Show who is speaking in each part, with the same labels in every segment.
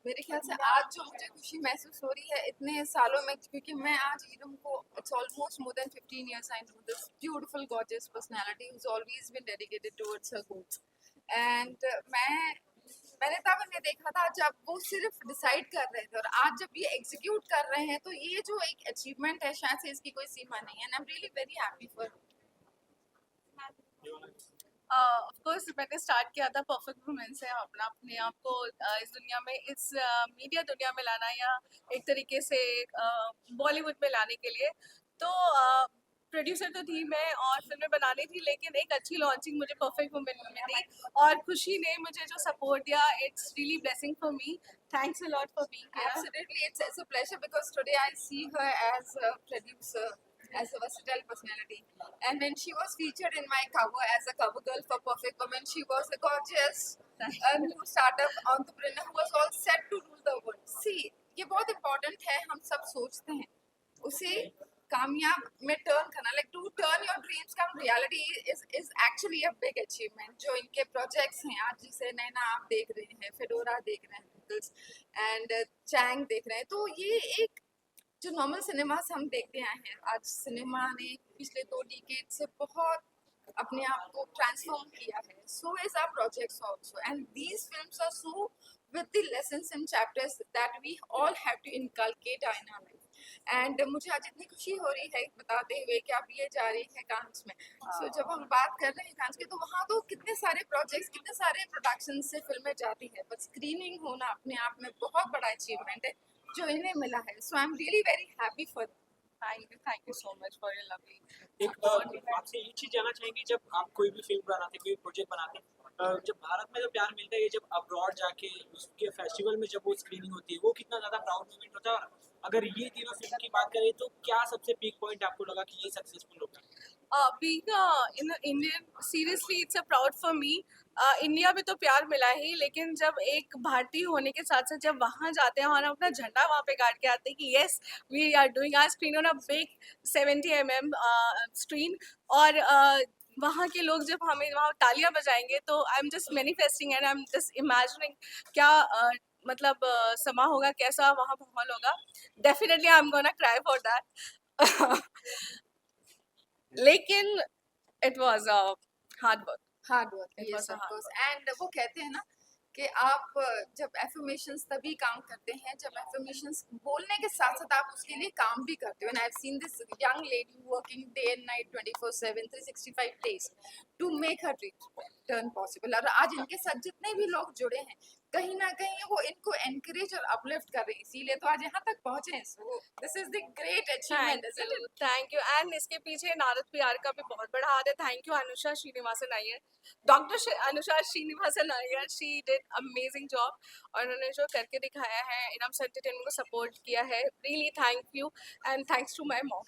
Speaker 1: मेरे ख्याल से आज जो मुझे खुशी महसूस हो रही है इतने सालों में, क्योंकि मैं आज ईरम को it's almost more than 15 years I know this beautiful gorgeous personality who is always been dedicated towards her goals. And मैंने तब इन्हें देखा था जब वो सिर्फ डिसाइड कर रहे थे, और आज जब ये एग्जीक्यूट कर रहे हैं तो ये जो एक अचीवमेंट है शायद से इसकी कोई सीमा नहीं है। And I am really very happy for.
Speaker 2: Of course मैंने स्टार्ट किया था परफेक्ट वुमेन से अपना अपने आप को इस दुनिया में, इस मीडिया दुनिया में लाना, या एक तरीके से बॉलीवुड में लाने के लिए। तो प्रोड्यूसर तो थी मैं और फिल्में बनानी थी, लेकिन एक अच्छी लॉन्चिंग मुझे परफेक्ट वुमेन में मिली और खुशी ने मुझे जो सपोर्ट दिया, it's really blessing for me. Thanks a lot for being here.
Speaker 1: Absolutely, it's a pleasure because today I see her as a producer, as a versatile personality. And when she was featured in my cover as a cover girl for Perfect Woman, she was a gorgeous new startup entrepreneur who was all set to rule the world. See, ये बहुत important है, हम सब सोचते हैं उसे कामयाब में टर्न करना, like to turn your dreams come reality is actually a big achievement. जो इनके प्रोजेक्ट्स हैं आज, जिसे नैना आप देख रहे हैं, फेडोरा देख रहे हैं एंड चैंग देख रहे हैं, तो ये एक जो नॉर्मल सिनेमास हम देखते आए हैं, आज सिनेमा ने पिछले 2 डिकेड से बहुत अपने आप को ट्रांसफॉर्म किया है। So is our projects also, and these films are so with the lessons and chapters that we all have to inculcate in our life. And मुझे आज इतनी खुशी हो रही है बताते हुए कि आप ये जा रही है कांस में। सो जब हम बात कर रहे हैं कांस की, तो वहाँ तो कितने सारे प्रोजेक्ट्स, कितने सारे प्रोडक्शन से फिल्में जाती है, बट स्क्रीनिंग होना अपने आप में बहुत बड़ा अचीवमेंट है जो इन्हें मिला है। So I am really very happy for.
Speaker 2: Thank you so much for your lovely.
Speaker 3: एक आपसे ये चीज जानना चाहेंगे, जब आप कोई भी फिल्म बनाते, कोई प्रोजेक्ट बनाते, जब भारत में जो प्यार मिलता है, ये जब अब्रॉड जाके उसके फेस्टिवल में जब वो स्क्रीनिंग होती है, वो कितना ज्यादा प्राउड मोमेंट होता है। और अगर ये तीनों फिल्म की बात करें तो क्या सबसे पीक पॉइंट आपको लगा कि ये सक्सेसफुल होगा?
Speaker 2: Being in Indian, seriously it's a proud for me. India में तो प्यार मिला ही, लेकिन जब एक भारतीय होने के साथ साथ जब वहाँ जाते हैं और हम अपना झंडा वहाँ पे गाड़ के आते हैं कि yes we are doing our screen on a big 70 mm screen, और वहाँ के लोग जब हमें वहाँ तालियां बजाएंगे, तो I am just manifesting and I am just imagining क्या मतलब समा होगा, कैसा वहाँ माहौल होगा। Definitely I am gonna cry for that. लेकिन it was hard work.
Speaker 1: Hard work,
Speaker 2: It
Speaker 1: yes
Speaker 2: was a
Speaker 1: of
Speaker 2: hard
Speaker 1: course। And वो कहते हैं ना कि आप जब एफर्मेशंस तभी काम करते हैं जब एफर्मेशंस बोलने के साथ साथ आप उसके लिए काम भी करते हो। And I have seen this young lady working day and night 24/7 365 days to make her dream turn possible. और आज इनके साथ जितने भी लोग जुड़े हैं, कहीं ना कहीं वो इनको एनकरेज और अपलिफ्ट कर रहे हैं, इसीलिए तो आज यहाँ तक पहुंचे हैं। So this is the great achievement.
Speaker 2: Thank you. And इसके पीछे नारद पीआर का भी बहुत बड़ा हाथ है। Thank you Anusha Srinivasan Iyer, doctor Anusha Srinivasan Iyer, she did amazing job. और उन्होंने जो करके दिखाया है, इनम्स एंटरटेनमेंट को सपोर्ट किया है, really thank you and thanks to my mom.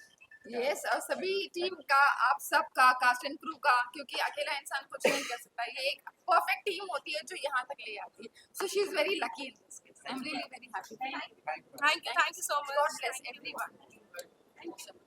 Speaker 1: Yes, और सभी टीम का, आप सबका, कास्ट एंड क्रू का, क्योंकि अकेला इंसान कुछ नहीं कर सकता। ये एक परफेक्ट टीम होती है जो यहाँ तक ले आती है। So she is very lucky in this case. I am really very happy.
Speaker 2: Thank you so much.
Speaker 1: God bless everyone. Thank you so much.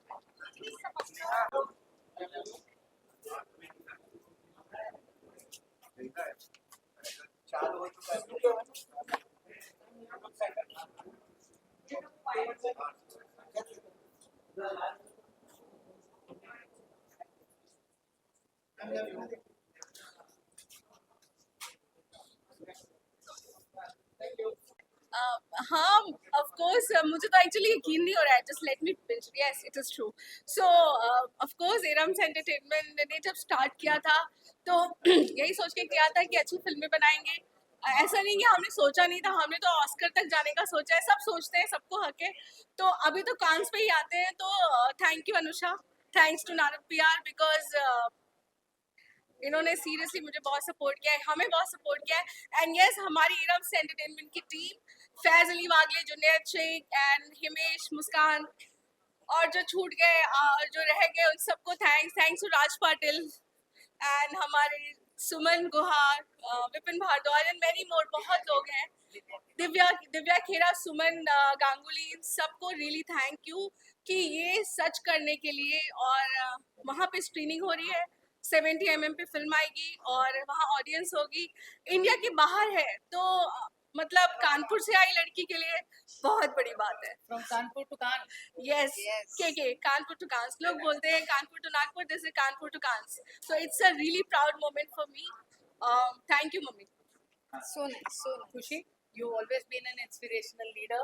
Speaker 2: हाँ, ऑफ कोर्स मुझे तो एक्चुअली यकीन नहीं हो रहा है। Just let me finish. Yes, it is true. So of course Iram's entertainment ने जब स्टार्ट किया था, तो यही सोच के किया था कि अच्छी फिल्में बनाएंगे। ऐसा नहीं कि हमने सोचा नहीं था, हमने तो ऑस्कर तक जाने का सोचा है। सब सोचते हैं, सबको हक है। तो अभी तो कांस पे ही आते हैं। तो thank you Anusha, thanks to Narad PR, because इन्होंने सीरियसली मुझे बहुत सपोर्ट किया है, हमें बहुत सपोर्ट किया है। एंड यस, हमारी इरम्स एंटरटेनमेंट की टीम, फैज अली वागले, जुनैद शेख एंड हिमेश, मुस्कान, और जो छूट गए और जो रह गए उन सबको thanks to Raj Patil and हमारे Suman Guhar, Vipin Bharadwaj and many more, बहुत लोग हैं, दिव्या खेरा, सुमन गांगुली, इन सबको रियली थैंक यू कि ये सच करने के लिए। और वहाँ पे स्क्रीनिंग हो रही है, 70 mm पे फिल्म आएगी और वहाँ ऑडियंस होगी। इंडिया के बाहर है, तो मतलब कानपुर से आई लड़की के लिए बहुत बड़ी बात है.
Speaker 4: From Kanpur to Cannes.
Speaker 2: Yes,
Speaker 1: Yes.
Speaker 2: के कानपुर टू कांस. लोग बोलते हैं Kanpur to Nagpur, this is Kanpur to Cannes. So it's a really proud moment for me. Thank you, mummy.
Speaker 1: So nice, so nice.
Speaker 4: Kushi, you've always been an inspirational leader,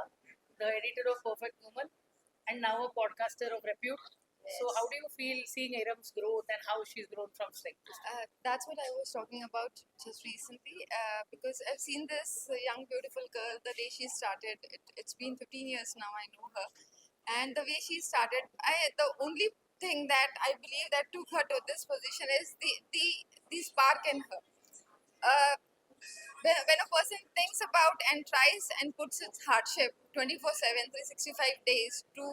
Speaker 4: the editor of Perfect Woman, and now a podcaster of repute. So
Speaker 1: Yes.
Speaker 4: how do you feel seeing Iram's growth and how she's grown from strength to strength?
Speaker 1: That's what I was talking about just recently, because I've seen this young, beautiful girl the day she started. It's been 15 years now, I know her. And the way she started, the only thing that I believe that took her to this position is the spark in her. Uh, when a person thinks about and tries and puts its hardship 24/7, 365 days to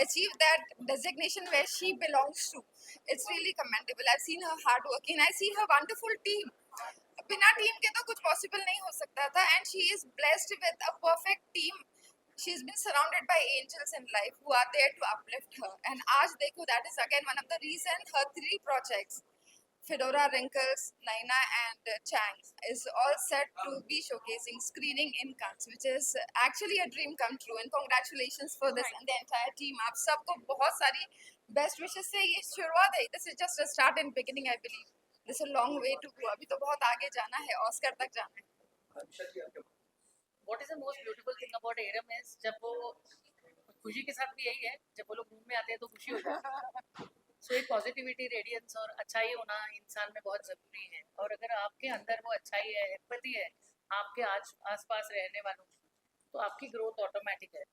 Speaker 1: achieve that designation where she belongs to, it's really commendable. I've seen her hard working. I see her wonderful team. बिना team के तो कुछ possible नहीं हो सकता था, and she is blessed with a perfect team. She's been surrounded by angels in life who are there to uplift her. And आज देखो, that is again one of the reason her 3 projects, Fedora, Wrinkles, Naina and Chang, is all set to be showcasing screening in Cannes, which is actually a dream come true. And congratulations for this and the entire team. आप सबको बहुत सारी best wishes से ये शुरुआत है. This is just a start and beginning, I believe. This is a long way to go. अभी तो बहुत आगे जाना है, ऑस्कर तक जाना है.
Speaker 4: What is the most beautiful thing about Iram is जब वो खुशी के साथ भी यही है, जब वो लोग रूम में आते हैं तो खुशी हो जाती है. सो एक पॉजिटिविटी, रेडियंस और अच्छाई होना इंसान में बहुत ज़रूरी है. और अगर आपके अंदर वो अच्छाई है, एम्पैथी है आपके आसपास रहने वालों की, तो आपकी ग्रोथ ऑटोमेटिक है.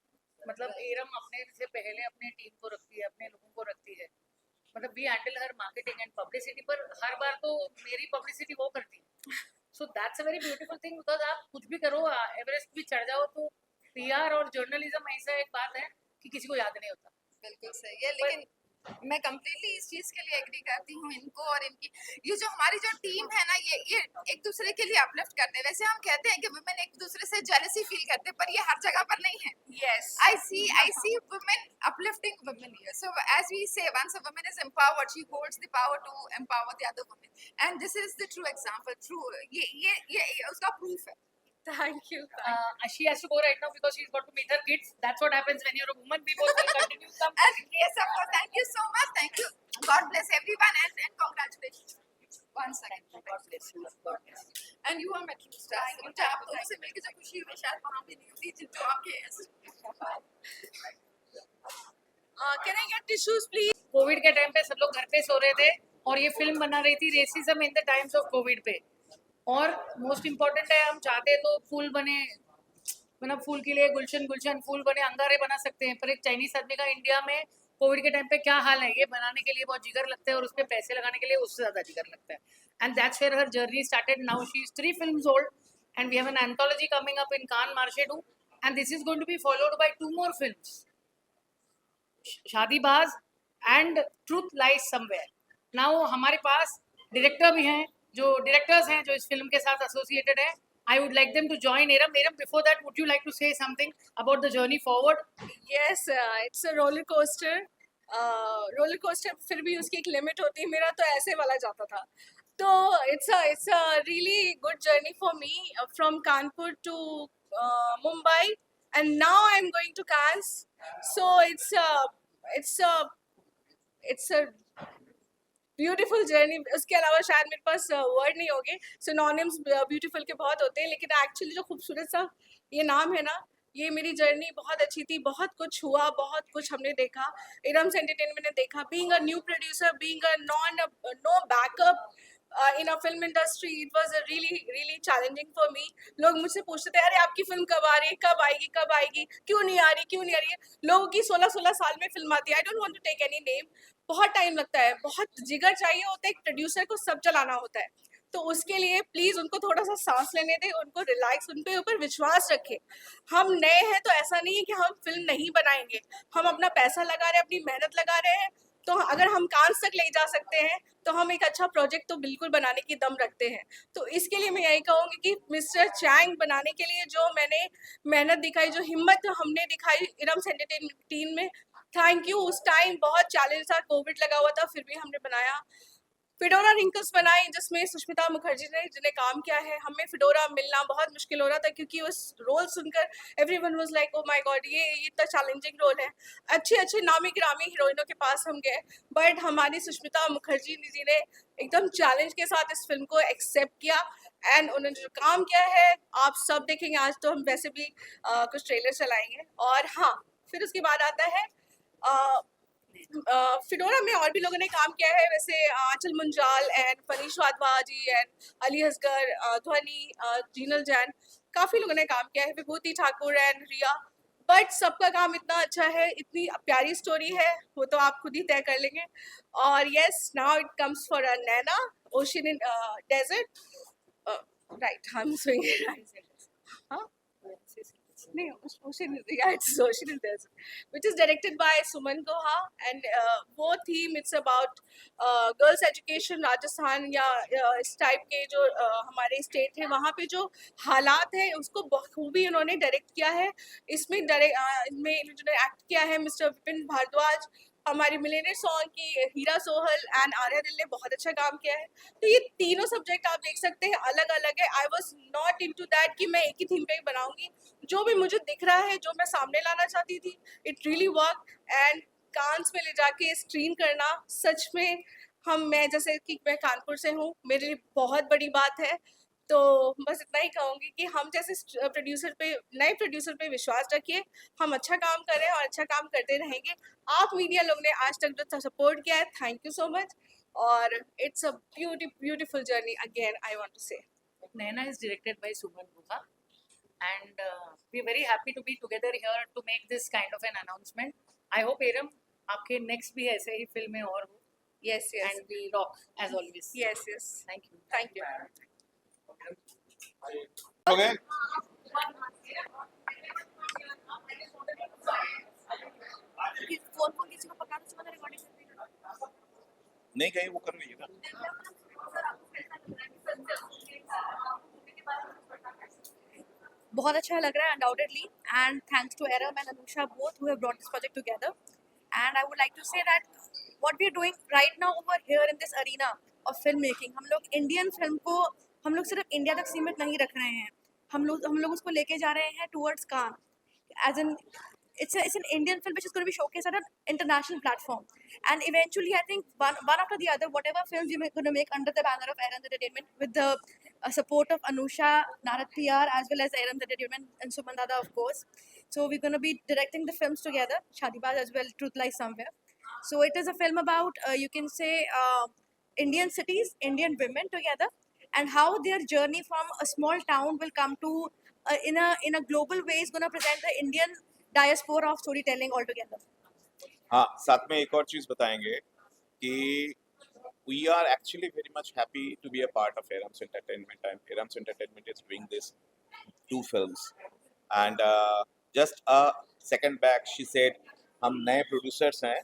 Speaker 4: मतलब इरम अपने से पहले अपने टीम को रखती है, अपने लोगों को रखती है. मतलब we handle her marketing and publicity, पर हर बार तो मेरी पब्लिसिटी वो करती है. So that's a very beautiful thing, because आप कुछ भी करो, एवरेस्ट भी चढ़ जाओ, तो पीआर और जर्नलिज्म ऐसा एक बात है कि किसी को याद नहीं होता.
Speaker 1: बिल्कुल सही है, लेकिन मैं कम्प्लीटली इस चीज के लिए एग्री करती हूँ इनको और इनकी. ये जो हमारी जो टीम है ना, ये एक दूसरे के लिए अपलिफ्ट करते हैं. वैसे हम कहते हैं कि वुमेन एक दूसरे से जेलसी फील करते हैं, पर ये हर जगह पर नहीं है.
Speaker 2: Yes.
Speaker 1: I see women uplifting women here. So as we say, once a woman is empowered, she holds the power to empower the other women. And this is the true example. True. ये उसका proof है.
Speaker 2: Thank you.
Speaker 4: She has to go right now because she's got to meet her kids. That's what happens when you're a woman. We both will continue some.
Speaker 1: And yes, of course. Thank you so much. Thank you. God bless everyone and congratulations. Once again.
Speaker 4: God bless you. God bless you.
Speaker 1: And you are Metro Stars. मुझे आप दोनों से मिलकर जो खुशी हुई शायद वहाँ पे नहीं होती जिनको आपके.
Speaker 2: Can I get tissues, please?
Speaker 4: Covid के टाइम पे सब लोग घर पे सो रहे थे और ये फिल्म बना रही थी racism in the times of Covid पे. और मोस्ट इम्पोर्टेंट है, हम चाहते तो फूल बने, मतलब फूल के लिए गुलशन गुलशन, फूल बने अंगारे बना सकते हैं, पर एक चाइनीज आदमी का इंडिया में कोविड के टाइम पे क्या हाल है, ये बनाने के लिए बहुत जिगर लगता है और उस पर पैसे लगाने के लिए उससे ज़्यादा जिगर लगता है. And that's where her journey started. Now she is 3 films old and we have an anthology coming up in Cannes Marche 2 and this is going to be followed by 2 more films, Shaadibaaz and truth lies somewhere. Now हमारे पास director भी हैं, जो directors हैं जो इस film के साथ एसोसिएटेड हैं. I would like them to join Iram. Iram, before that, would you like to say something about the journey forward?
Speaker 2: Yes, it's a roller coaster. Roller coaster फिर भी उसकी एक लिमिट होती है. मेरा तो ऐसे वाला जाता था. तो it's a really good journey for me from Kanpur to Mumbai and now I'm going to Cannes. So it's a beautiful journey. उसके अलावा शायद मेरे पास वर्ड नहीं होंगे. सिनोनिम्स ब्यूटीफुल के बहुत होते हैं, लेकिन एक्चुअली जो खूबसूरत सा ये नाम है ना, ये मेरी जर्नी बहुत अच्छी थी. बहुत कुछ हुआ, बहुत कुछ हमने देखा. इरम्स एंटरटेनमेंट ने देखा. Being a new producer, being a no backup in a film industry, it was a really challenging for me. लोग मुझसे पूछते थे, अरे आपकी फिल्म कब आ रही है, कब आएगी, क्यों नहीं आ रही है. लोगों की 16 साल में फिल्म आती है. I don't want to take any name. बहुत टाइम लगता है, बहुत जिगर चाहिए होता है. एक प्रोड्यूसर को सब चलाना होता है. तो उसके लिए प्लीज़ उनको थोड़ा सा सांस लेने दें, उनको रिलैक्स, उनके ऊपर विश्वास रखें. हम नए हैं तो ऐसा नहीं है कि हम फिल्म नहीं बनाएंगे. हम अपना पैसा लगा रहे हैं, अपनी मेहनत लगा रहे हैं. तो अगर हम कांस तक ले जा सकते हैं तो हम एक अच्छा प्रोजेक्ट तो बिल्कुल बनाने की दम रखते हैं. तो इसके लिए मैं यही कहूँगी कि मिस्टर चैंग बनाने के लिए जो मैंने मेहनत दिखाई, जो हिम्मत हमने दिखाई इरम्स एंटरटेनमेंट टीम में, थैंक यू. उस टाइम बहुत चैलेंज था, कोविड लगा हुआ था, फिर भी हमने बनाया. फिडोरा रिंकल्स बनाई जिसमें सुष्मिता मुखर्जी ने जिन्हें काम किया है. हमें फिडोरा मिलना बहुत मुश्किल हो रहा था क्योंकि उस रोल सुनकर everyone was like oh my God ये इतना चैलेंजिंग रोल है. अच्छे अच्छे नामी गिरामी हीरोइनों के पास हम गए बट हमारी सुष्मिता मुखर्जी जी ने एकदम चैलेंज के साथ इस फिल्म को एक्सेप्ट किया एंड उन्होंने जो काम किया है आप सब देखेंगे. आज तो हम वैसे भी कुछ ट्रेलर चलाएंगे. और हाँ, फिर उसके बाद आता है फिडोरा में और भी लोगों ने काम किया है वैसे आंचल मुंजाल एंड फनीश वाधवा जी एंड अली असगर, ध्वनि, जीनल जैन, काफी लोगों ने काम किया है, विभूति ठाकुर एंड रिया. बट सबका काम इतना अच्छा है, इतनी प्यारी स्टोरी है, वो तो आप खुद ही तय कर लेंगे. और yes, now it comes for a Naina ocean in desert. Right, I am swinging. हाँ, नहीं, Ocean is, yeah, it's Ocean is Desert, which is directed by Suman Guha, and वो theme it's about girls education Rajasthan या इस type के जो हमारे state है वहाँ पे जो हालात है उसको बखूबी उन्होंने डायरेक्ट किया है. इसमें इनमें जो एक्ट किया है मिस्टर विपिन भारद्वाज, हमारी मिलेनियर सॉन्ग की हीरा सोहल एंड आर्या दिल ने बहुत अच्छा काम किया है. तो ये तीनों सब्जेक्ट आप देख सकते हैं अलग अलग है. I was not into that कि मैं एक ही थीम पे ही बनाऊंगी. जो भी मुझे दिख रहा है, जो मैं सामने लाना चाहती थी, इट रियली वर्क. एंड कांस में ले जाके स्क्रीन करना सच में मैं जैसे कि मैं कानपुर से हूँ, मेरे लिए बहुत बड़ी बात है. तो बस इतना ही कहूँगी कि हम जैसे प्रोड्यूसर पे, नए प्रोड्यूसर पे विश्वास रखिए. हम अच्छा काम कर रहे हैं और अच्छा काम करते रहेंगे. आप मीडिया लोग ने आज तक जो सपोर्ट किया है, थैंक यू सो मच. और it's a beautiful journey again I want to say.
Speaker 4: Naina is directed by Suman Guha, and we're very happy to be together here to make this kind of an announcement. I hope Eram, आपके next भी ऐसे ही फिल्में और हो.
Speaker 2: Yes, yes.
Speaker 4: And we rock as always.
Speaker 2: Yes, yes.
Speaker 4: Thank you.
Speaker 2: Thank you.
Speaker 5: हो गए
Speaker 2: phone को किसी को पकड़ा तो रिकॉर्डिंग
Speaker 5: नहीं गए वो कर रही है ना.
Speaker 6: बहुत अच्छा लग रहा है undoubtedly, and thanks to Aram and Anusha both who have brought this project together. And I would like to say that what we are doing right now over here in this arena of filmmaking, हम लोग Indian film को हम लोग सिर्फ India तक सीमित नहीं रख रहे हैं. हम लोग उसको लेके जा रहे हैं towards Cannes. As in, it's an Indian film which is going to be showcased at an international platform. And eventually, I think one after the other, whatever films we're going to make under the banner of Aram's Entertainment, with the support of Anusha, Narat PR, as well as Aram's Entertainment and Suman Dada, of course. So we're going to be directing the films together, Shadibaz as well, Truth Lies Somewhere. So it is a film about, you can say, Indian cities, Indian women together, and how their journey from a small town will come to, in a global way, is going to present the Indian diaspora of storytelling altogether.
Speaker 5: हाँ, साथ में एक और चीज बताएंगे कि we are actually very much happy to be a part of Aram's Entertainment, and Aram's Entertainment is doing this 2 films. And just a second back she said हम नए प्रोड्यूसर्स हैं.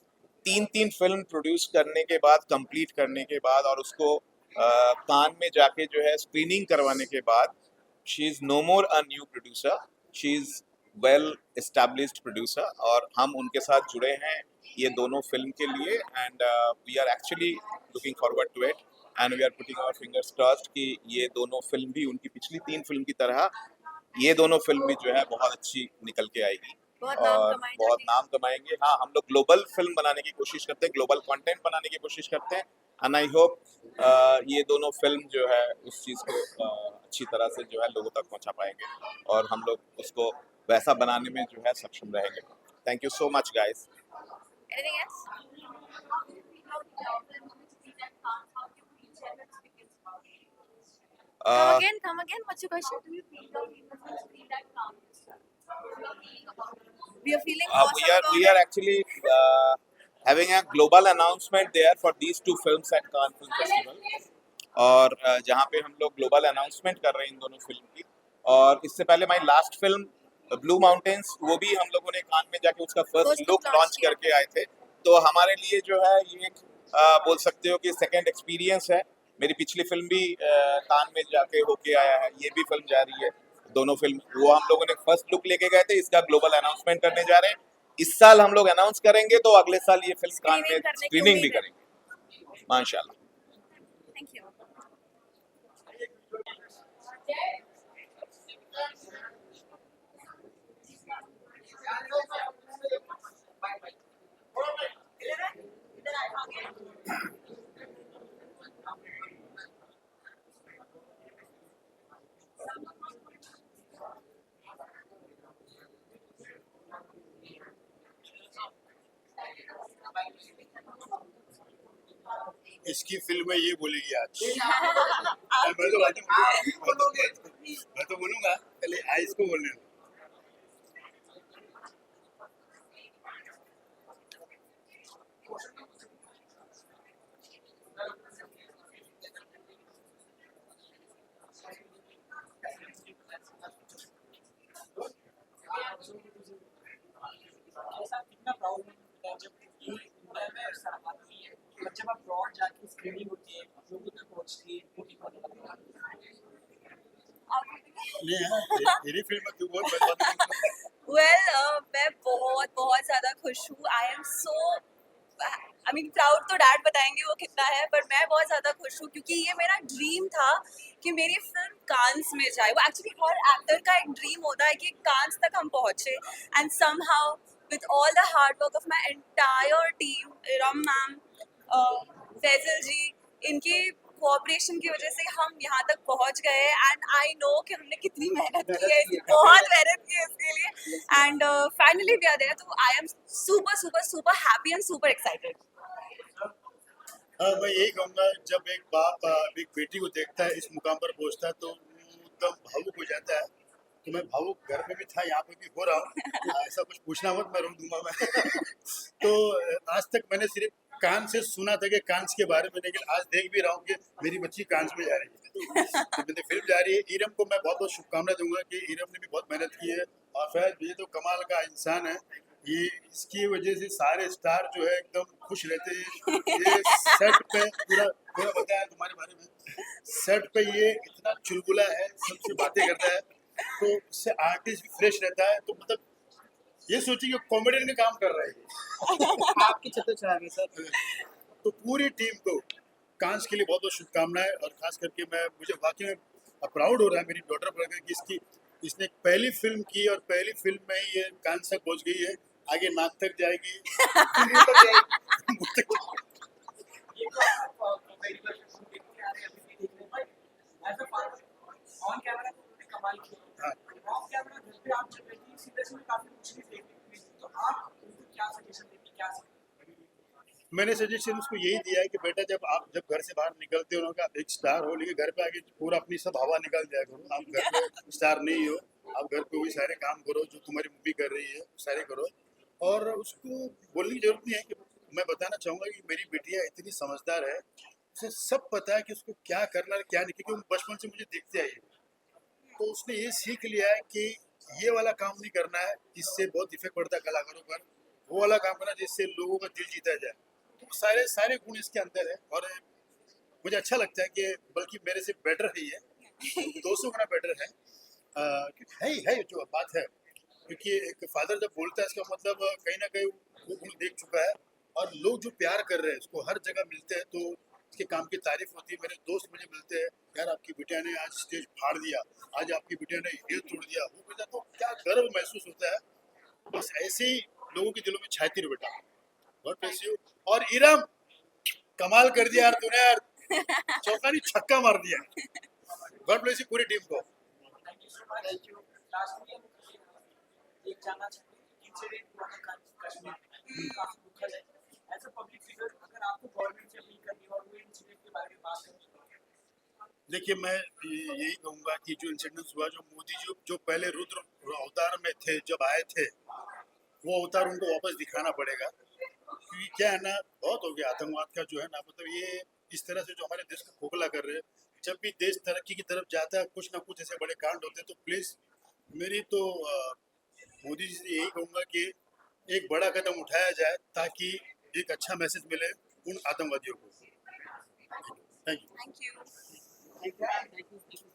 Speaker 5: 3 फिल्म प्रोड्यूस करने के बाद, कंप्लीट करने के बाद और उसको कान में जाके जो है स्क्रीनिंग करवाने के बाद, she is no more a new producer, she is well established producer. और हम उनके साथ जुड़े हैं ये दोनों फिल्म के लिए. And we are actually looking forward to it, and we are putting our fingers crossed कि ये दोनों फिल्म भी उनकी पिछली 3 फिल्म की तरह ये दोनों फिल्म भी जो है बहुत अच्छी निकल के आएगी और बहुत नाम कमाएंगे. हाँ, हम लोग ग्लोबल फिल्म बनाने की कोशिश करते हैं, ग्लोबल कंटेंट बनाने की कोशिश करते हैं. एंड आई होप ये दोनों फिल्म जो है उस चीज़ को अच्छी तरह से जो है लोगों तक पहुंचा पाएंगे और हम लोग उसको वैसा बनाने में जो है सक्षम रहेंगे. Thank you so much guys.
Speaker 6: Anything else? Come again. What's your question? We are feeling awesome
Speaker 5: we are
Speaker 6: about it.
Speaker 5: actually having a global announcement there for these 2 films at Cannes Film Festival. और जहाँ पे हम लोग global announcement कर रहे हैं इन दोनों film की. और इससे पहले my last film blue mountains, वो भी हम लोगों ने कान में जाके उसका फर्स्ट लुक लॉन्च करके आए थे. तो हमारे लिए जो है ये एक बोल सकते हो कि सेकंड एक्सपीरियंस है. मेरी पिछली फिल्म भी कान में जाके होके आया है, ये भी फिल्म जा रही है. दोनों फिल्म वो हम लोगों ने फर्स्ट लुक लेके गए थे, इसका ग्लोबल अनाउंसमेंट करने जा रहे हैं. इस साल हम लोग अनाउंस करेंगे तो अगले साल ये फिल्म कान में स्क्रीनिंग भी करेंगे माशाल्लाह.
Speaker 7: इसकी फिल्म में ये बोलेगी आज। मैं तो बोलूंगा पहले आई इसको बोलने दो।
Speaker 3: कैसा कितना प्राउड होता है जब ये इंडिया में ऐसा आती है और जब आप ब्रॉड जाके स्क्रीनिंग होती है लोगों तक पहुंचती है वो कितना लगता है?
Speaker 7: मेरी फिल्म में तू बोल, मैं बाद में बोलूंगा।
Speaker 6: वेल मैं बहुत बहुत ज़्यादा खुश हूँ. I am so I mean proud तो डैड बताएंगे वो कितना है, पर मैं बहुत ज़्यादा खुश हूँ क्योंकि ये मेरा ड्रीम था कि मेरी फिल्म कांस में जाए. वो एक्चुअली हर एक्टर का एक ड्रीम होता है कि कांस तक हम पहुँचे, and somehow with all the hard work of my entire team, Ram ma'am, Faizal ji, इनके कोऑपरेशन की वजह से हम यहाँ तक पहुँच गए. एंड आई नो कि हमने कितनी मेहनत की है, बहुत मेहनत की है इसके लिए. And finally we are there, तो I am super super super happy and super excited.
Speaker 7: हाँ, मैं यही कहूँगा जब एक बाप एक बेटी को देखता है इस मुकाम पर पहुँचता है तो वो एकदम भावुक हो जाता है. तो मैं भावुक घर में भी था, यहाँ पे भी हो रहा हूँ. ऐसा कुछ पूछना मत, मैं रोक दूंगा मैं. तो आज तक मैंने सिर्फ कान से सुना था कि कांस के बारे में, लेकिन आज देख भी रहा हूँ कि मेरी बच्ची कांस में जा रही है. तो मेरी फिल्म जा रही है. इरम को मैं बहुत बहुत शुभकामनाएं दूंगा कि इरम ने भी बहुत मेहनत की है और फैज ये तो कमाल का इंसान है. ये इसकी वजह से सारे स्टार जो है एकदम खुश रहते हैं. ये सेट पे पूरा पूरा बताया तुम्हारे बारे में. सेट पे ये इतना चुलबुला है, सबसे बातें करता है, तो इससे आर्टिस्ट भी फ्रेश रहता है. तो मतलब ये सोचिए कि कॉमेडियन का काम कर रहा है.
Speaker 3: आपकी छत्रछाया में सर
Speaker 7: तो पूरी टीम को कांस के लिए बहुत बहुत शुभकामनाएं. और खास करके मुझे वाकई में प्राउड हो रहा है मेरी डॉटर पर कि इसने एक पहली फिल्म की और पहली फिल्म में ही ये कांस तक पहुंच गई है. आगे नाक तक जाएगी, मुंह तक जाएगी, मुंह तक जाएगी.
Speaker 3: ये तो आप पहली बार फिल्म देख के आ रहे हैं अभी भी देख रहे हैं भाई as a father on camera तो उन्होंने कमाल किया.
Speaker 7: हाँ.
Speaker 3: ऑफ कैमरा घर पे आप जब बैठी सीधे से काफी मुश्किल देखने को मिली. तो आप उनको क्या सजेशन देंगे, क्या
Speaker 7: मैंने सजेशन उसको यही दिया है कि बेटा जब घर से बाहर निकलते हो ना, आप एक स्टार हो, लेकिन घर पे आके पूरा अपनी सब हवा निकाल दिया करो. आप घर पे स्टार नहीं हो, आप घर पे वही सारे काम करो जो तुम्हारी मूवी कर रही है, सारे करो. और उसको बोलने की जरूरत नहीं है कि मैं बताना चाहूँगा कि मेरी बेटियाँ इतनी समझदार है, उसे सब पता है कि उसको क्या करना है क्या नहीं, क्योंकि वो बचपन से मुझे देखते आई है. तो उसने ये सीख लिया है कि ये वाला काम नहीं करना है जिससे बहुत इफेक्ट पड़ता है कलाकारों पर, वो वाला काम करना जिससे लोगों का दिल जीता जाए. तो सारे सारे गुण इसके अंदर है. और मुझे अच्छा लगता है कि बल्कि मेरे से बेटर है ये, 200 गुना बेटर है. है जो बात है, क्योंकि एक फादर जब बोलता है इसका मतलब कहीं ना कहीं वो गुण देख चुका है. और लोग जो प्यार कर रहे हैं उसको हर जगह मिलते हैं, तो इसके काम की तारीफ होती है. मेरे दोस्त मुझे मिलते हैं, यार आपकी बिटिया ने आज स्टेज फाड़ दिया, आज आपकी बिटिया ने हिल तोड़ दिया, वो कहता तो क्या गर्व महसूस होता है. बस ऐसे ही लोगों के दिलों में छाती रहो बेटा. God bless you. और इरम कमाल कर दिया यार तूने, यार चौका नहीं छक्का मार दिया. गॉड ब्लेस यू पूरी टीम को.
Speaker 3: Thank you so much. Thank you. Lastly एक जानना चाहूँगी इंसिडेंट हुआ था कश्मीर में, काफी दुखद है. एज अ पब्लिक फिगर अगर आपको गवर्नमेंट से अपील करनी हो और वो इंसिडेंट के बारे में बात करें.
Speaker 7: देखिए मैं यही कहूँगा कि जो इंसिडेंट हुआ, जो मोदी जी जो पहले रुद्र अवतार में थे जब आए थे, वो अवतार उनको वापस दिखाना पड़ेगा. क्योंकि क्या है ना, बहुत हो गया आतंकवाद का जो है ना, मतलब ये इस तरह से जो हमारे देश को खोखला कर रहे हैं. जब भी देश तरक्की की तरफ जाता है कुछ ना कुछ ऐसे बड़े कांड होते हैं. तो प्लीज़ मेरी तो मोदी जी से यही कहूँगा कि एक बड़ा कदम उठाया जाए ताकि एक अच्छा मैसेज मिले उन आतंकवादियों को. Thank you.
Speaker 6: Thank you.
Speaker 3: Thank you.